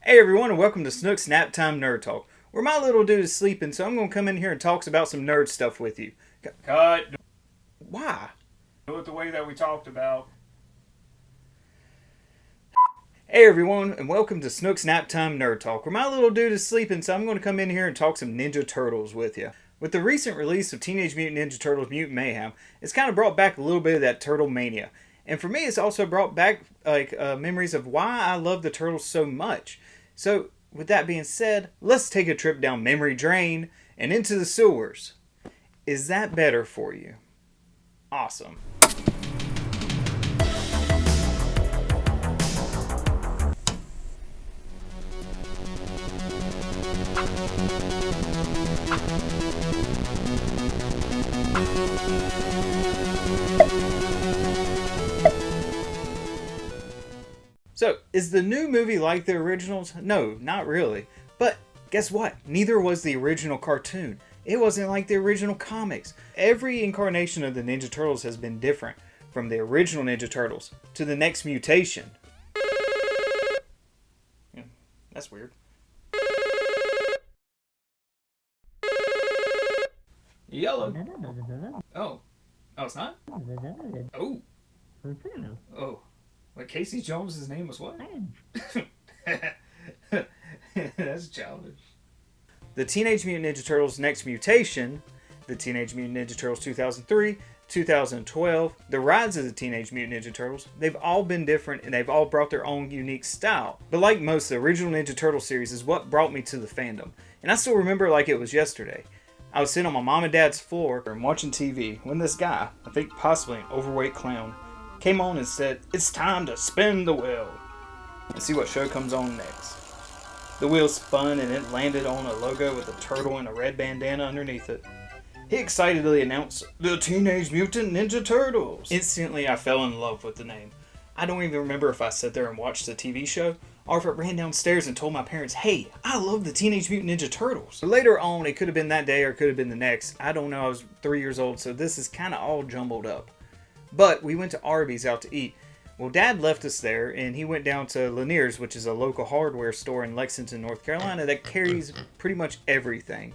Hey everyone, and welcome to Snook's Naptime Nerd Talk, where my little dude is sleeping, so I'm going to come in here and talk about some nerd stuff with you. Cut. Why? Do it the way that we talked about. Hey everyone, and welcome to Snook's Naptime Nerd Talk, where my little dude is sleeping, so I'm going to come in here and talk some Ninja Turtles with you. With the recent release of Teenage Mutant Ninja Turtles Mutant Mayhem, it's kind of brought back a little bit of that Turtle Mania. And for me, it's also brought back memories of why I love the Turtles so much. So, with that being said, let's take a trip down memory drain and into the sewers. Is that better for you? Awesome. So, is the new movie like the originals? No, not really. But guess what? Neither was the original cartoon. It wasn't like the original comics. Every incarnation of the Ninja Turtles has been different, from the original Ninja Turtles to the next mutation. Yeah, that's weird. Yellow. Oh. Oh, it's not? Oh. Oh. Like Casey Jones' name was what? That's childish. The Teenage Mutant Ninja Turtles Next Mutation, the Teenage Mutant Ninja Turtles 2003, 2012, the Rise of the Teenage Mutant Ninja Turtles, they've all been different and they've all brought their own unique style. But like most, the original Ninja Turtle series is what brought me to the fandom. And I still remember like it was yesterday. I was sitting on my mom and dad's floor and watching TV when this guy, I think possibly an overweight clown, came on and said, "It's time to spin the wheel." And see what show comes on next. The wheel spun and it landed on a logo with a turtle and a red bandana underneath it. He excitedly announced, "The Teenage Mutant Ninja Turtles." Instantly I fell in love with the name. I don't even remember if I sat there and watched the TV show, or if I ran downstairs and told my parents, "Hey, I love the Teenage Mutant Ninja Turtles." But later on, it could have been that day or it could have been the next. I don't know, I was 3 years old, so this is kind of all jumbled up. But we went to Arby's out to eat. Well, Dad left us there, and he went down to Lanier's, which is a local hardware store in Lexington, North Carolina, that carries pretty much everything.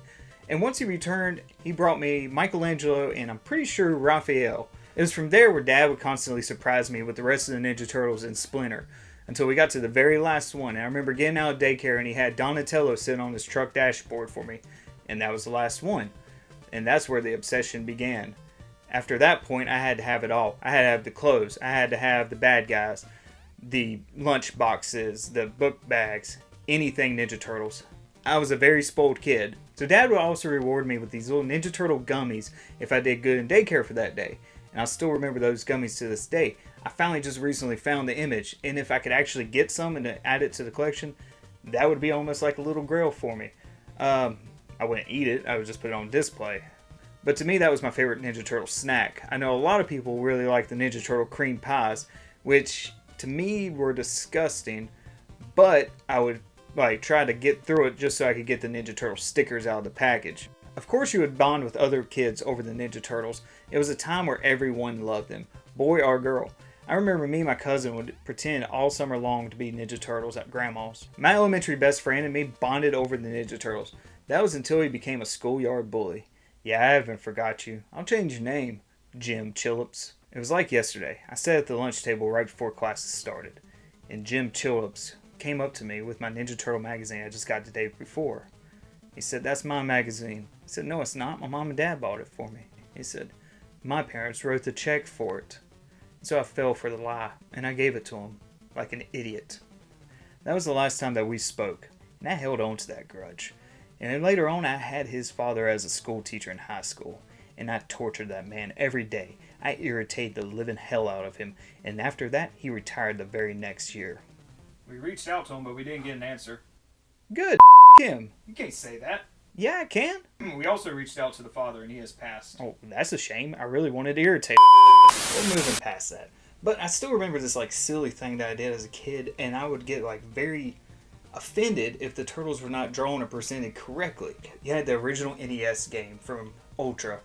And once he returned, he brought me Michelangelo and I'm pretty sure Raphael. It was from there where Dad would constantly surprise me with the rest of the Ninja Turtles and Splinter, until we got to the very last one. And I remember getting out of daycare, and he had Donatello sitting on his truck dashboard for me. And that was the last one. And that's where the obsession began. After that point, I had to have it all. I had to have the clothes. I had to have the bad guys, the lunch boxes, the book bags, anything Ninja Turtles. I was a very spoiled kid. So Dad would also reward me with these little Ninja Turtle gummies if I did good in daycare for that day. And I still remember those gummies to this day. I finally just recently found the image, and if I could actually get some and add it to the collection, that would be almost like a little grail for me. I wouldn't eat it, I would just put it on display. But to me, that was my favorite Ninja Turtle snack. I know a lot of people really like the Ninja Turtle cream pies, which to me were disgusting, but I would try to get through it just so I could get the Ninja Turtle stickers out of the package. Of course, you would bond with other kids over the Ninja Turtles. It was a time where everyone loved them, boy or girl. I remember me and my cousin would pretend all summer long to be Ninja Turtles at Grandma's. My elementary best friend and me bonded over the Ninja Turtles. That was until he became a schoolyard bully. Yeah, I haven't forgot you. I'll change your name, Jim Chillips. It was like yesterday. I sat at the lunch table right before classes started, and Jim Chillips came up to me with my Ninja Turtle magazine I just got the day before. He said, "That's my magazine." I said, "No, it's not. My mom and dad bought it for me." He said, "My parents wrote the check for it." So I fell for the lie, and I gave it to him, like an idiot. That was the last time that we spoke, and I held on to that grudge. And then later on, I had his father as a school teacher in high school, and I tortured that man every day. I irritated the living hell out of him, and after that, he retired the very next year. We reached out to him, but we didn't get an answer. Good, him. You can't say that. Yeah, I can. We also reached out to the father, and he has passed. Oh, that's a shame. I really wanted to irritate. We're moving past that. But I still remember this silly thing that I did as a kid, and I would get very offended if the turtles were not drawn or presented correctly. You had the original NES game from Ultra,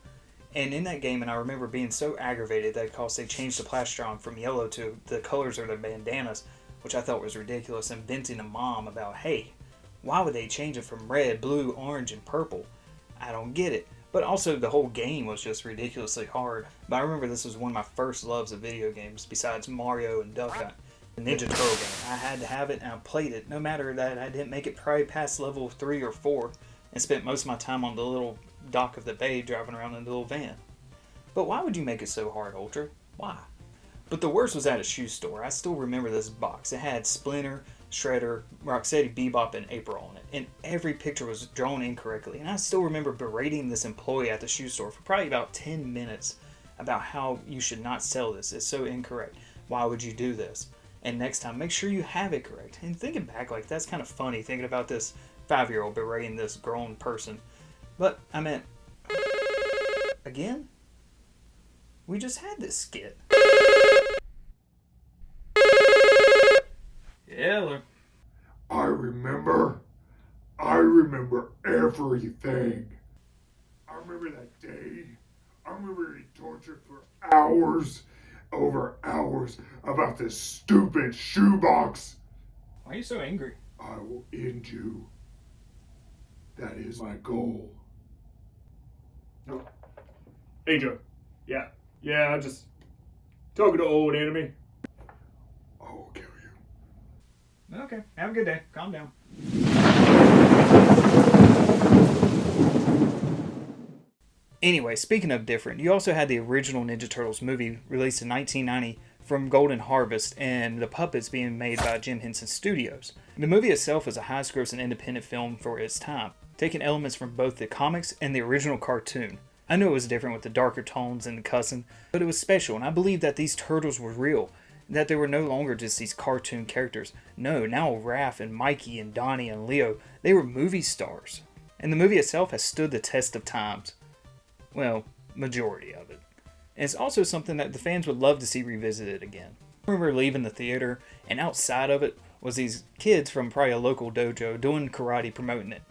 and in that game, and I remember being so aggravated that because they changed the plastron from yellow to the colors of their bandanas, which I thought was ridiculous, and venting to Mom about, hey, why would they change it from red, blue, orange, and purple? I don't get it. But also, the whole game was just ridiculously hard. But I remember this was one of my first loves of video games, besides Mario and Duck Hunt. The Ninja Turtle game. I had to have it, and I played it, no matter that I didn't make it probably past level 3 or 4, and spent most of my time on the little dock of the bay driving around in the little van. But why would you make it so hard, Ultra? Why? But the worst was at a shoe store. I still remember this box. It had Splinter, Shredder, Rocksteady, Bebop, and April on it. And every picture was drawn incorrectly. And I still remember berating this employee at the shoe store for probably about 10 minutes about how you should not sell this. It's so incorrect. Why would you do this? And next time, make sure you have it correct. And thinking back, like, that's kind of funny, thinking about this 5-year-old berating this grown person. But, I meant, again? We just had this skit. Yeah, look. I remember everything. I remember that day. I remember being tortured for hours over hours about this stupid shoebox. Why are you so angry? I will end you. That is my goal. Hey, Joe. Yeah, just talking to old enemy. I will kill you. Okay, have a good day. Calm down. Anyway, speaking of different, you also had the original Ninja Turtles movie released in 1990 from Golden Harvest and the puppets being made by Jim Henson Studios. The movie itself was a high-grossing independent film for its time, taking elements from both the comics and the original cartoon. I know it was different with the darker tones and the cussing, but it was special, and I believe that these turtles were real, that they were no longer just these cartoon characters. No, now Raph and Mikey and Donnie and Leo, they were movie stars. And the movie itself has stood the test of times. Well, majority of it. And it's also something that the fans would love to see revisited again. I remember leaving the theater, and outside of it was these kids from probably a local dojo doing karate, promoting it.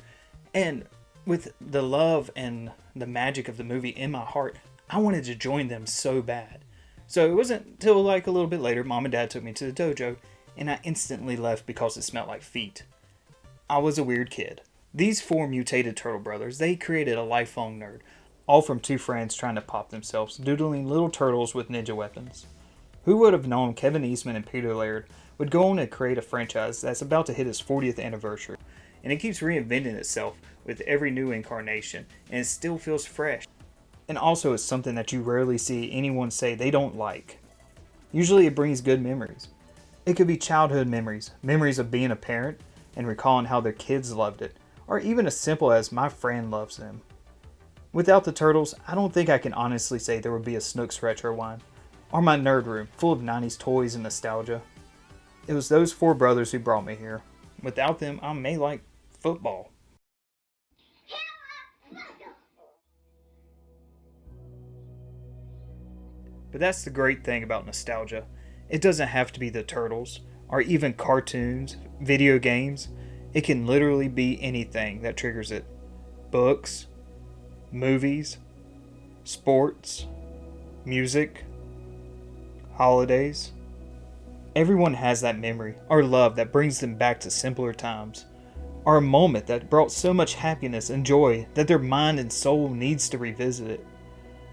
And with the love and the magic of the movie in my heart, I wanted to join them so bad. So it wasn't until like a little bit later, Mom and Dad took me to the dojo, and I instantly left because it smelled like feet. I was a weird kid. These 4 mutated turtle brothers, they created a lifelong nerd, all from 2 friends trying to pop themselves, doodling little turtles with ninja weapons. Who would have known Kevin Eastman and Peter Laird would go on to create a franchise that's about to hit its 40th anniversary, and it keeps reinventing itself with every new incarnation, and it still feels fresh. And also it's something that you rarely see anyone say they don't like. Usually it brings good memories. It could be childhood memories, memories of being a parent and recalling how their kids loved it, or even as simple as my friend loves them. Without the Turtles, I don't think I can honestly say there would be a Snook's Retro Wine, or my nerd room full of 90s toys and nostalgia. It was those 4 brothers who brought me here. Without them, I may like football. But that's the great thing about nostalgia. It doesn't have to be the Turtles, or even cartoons, video games. It can literally be anything that triggers it. Books, movies, sports, music, holidays. Everyone has that memory, or love that brings them back to simpler times, or a moment that brought so much happiness and joy that their mind and soul needs to revisit it.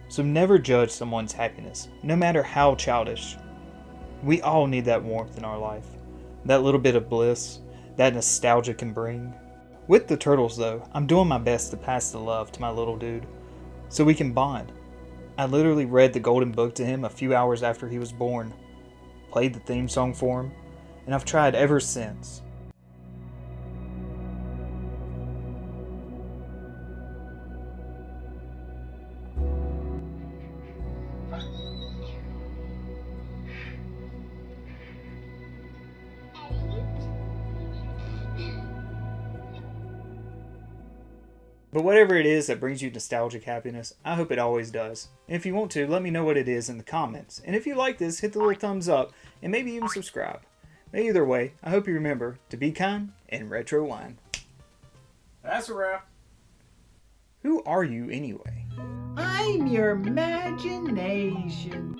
So never judge someone's happiness, no matter how childish. We all need that warmth in our life, that little bit of bliss that nostalgia can bring. With the Turtles though, I'm doing my best to pass the love to my little dude, so we can bond. I literally read the Golden Book to him a few hours after he was born, played the theme song for him, and I've tried ever since. But whatever it is that brings you nostalgic happiness, I hope it always does. And if you want to, let me know what it is in the comments. And if you like this, hit the little thumbs up and maybe even subscribe. But either way, I hope you remember to be kind and retro wine. That's a wrap. Who are you anyway? I'm your imagination.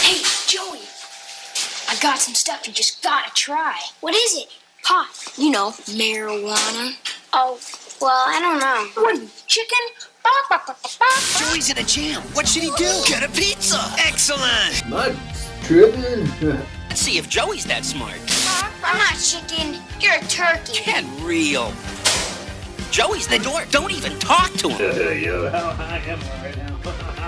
Hey, Joey! I got some stuff you just gotta try. What is it? Pot. You know, marijuana. Oh, well, I don't know. What, chicken? Joey's in a jam. What should he do? Get a pizza. Excellent. Mud's tripping. Let's see if Joey's that smart. I'm not chicken. You're a turkey. Get real. Joey's the dork. Don't even talk to him. Yo, how high am I right now?